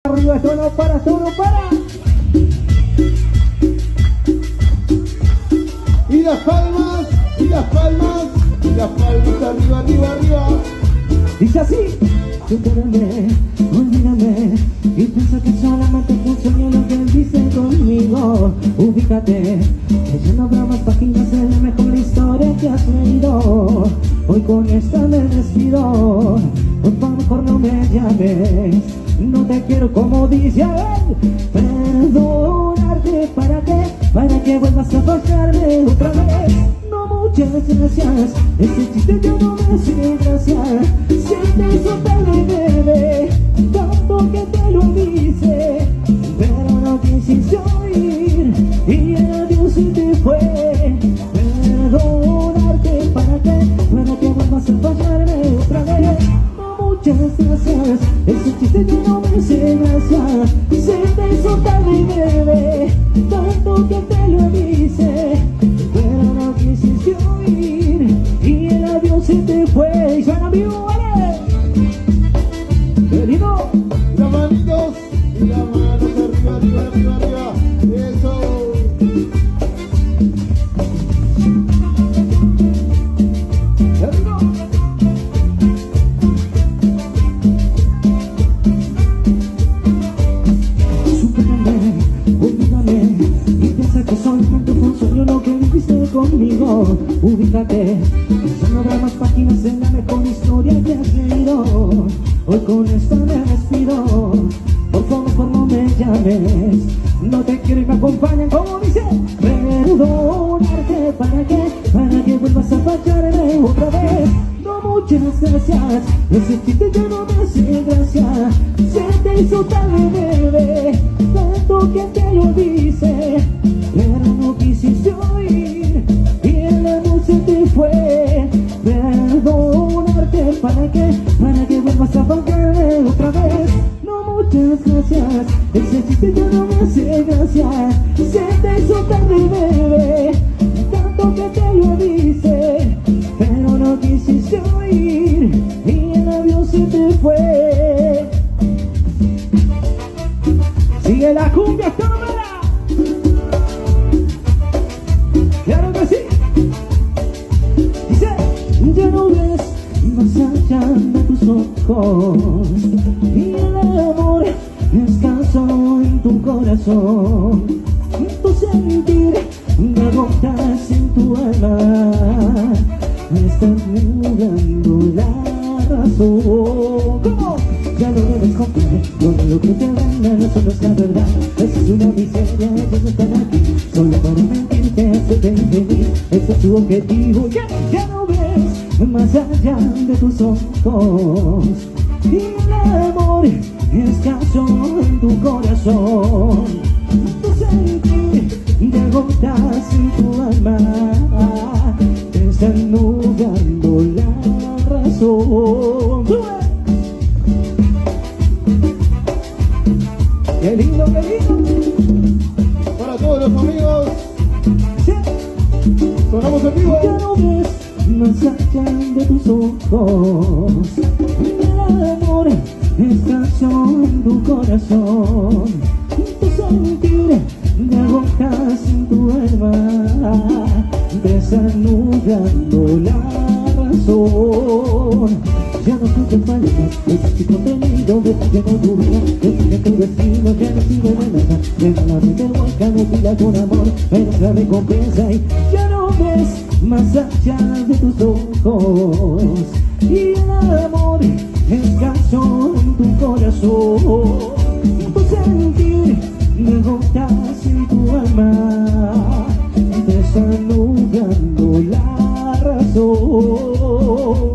Arriba, esto no para, esto no para. Y las palmas, y las palmas, y las palmas, arriba, arriba, arriba. Dice así. Supérame, olvídame y piensa que solamente fue un sueño lo que dice conmigo. Ubícate, que ya no habrá más páginas de la mejor historia que has leído. Hoy con esta me despido, por favor no me llames. No te quiero como dice él. Perdonarte, para que vuelvas a fallarme otra vez. No, muchas gracias, ese chiste ya no me hace gracia. Si te hizo tarde, bebé, tanto que te lo dice, pero no quisiste oír y el adiós se te fue. Perdonarte, para que vuelvas a fallarme otra vez. Muchas gracias, ese chiste ya no me hace gracia. Se te hizo tarde, bebé, tanto que te lo dice, pero no quisiste oír y el adiós se te fue. Y suena vivo, ¿vale? Querido. Y las manitos, y las manos arriba, arriba, arriba, arriba. Eso. Conmigo, ubícate, ya no habrá más páginas en la mejor historia que has leído. Hoy con esta me despido, por favor no me llames. No te quiero y me acompañan como dice. Perdonarte, para que vuelvas a fallarme otra vez. No, muchas gracias, ese chiste ya no me hace gracia. Se te hizo tarde, bebé, tanto que te lo dice, pero no quisiste oír y el amor se te fue. Perdonarte, para que vuelvas a fallarme otra vez. No, muchas gracias, ese chiste ya no me hace gracia. Se te hizo tarde, bebé, tanto que te lo dice, pero no quisiste oír y el adiós se te fue. Sigue la cumbia, tómala. Claro que sí. Dice, ya no ves más allá de tus ojos y el amor descansó en tu corazón. Tu sentir de gotas en tu alma me están nublando la razón. ¿Cómo? Ya no debes confiar, todo lo que te venga no solo es la verdad. Es una miseria, ellos están aquí solo para mentirte, hacerte infeliz. Ese es tu objetivo, ya no ves más allá de tus ojos y el amor escaso en tu corazón. Tu sentir de gotas en tu alma te están nublando la razón. ¡Qué lindo, qué lindo! Para todos los amigos. ¿Sí? Sonamos en vivo. Ya no ves más allá de tus ojos, el amor escaso en tu corazón. Tu sentir de gotas en tu alma te están nublando la razón. Ya no tú te faltas, ese chico tenido, ya no tu vida, que tu destino ya no sirve de nada. En la mente hueca no pila con amor, pero la recompensa y ya no ves más allá de tus ojos y el amor escaso en tu corazón. Tu sentir de gotas en tu alma te están nublando la razón.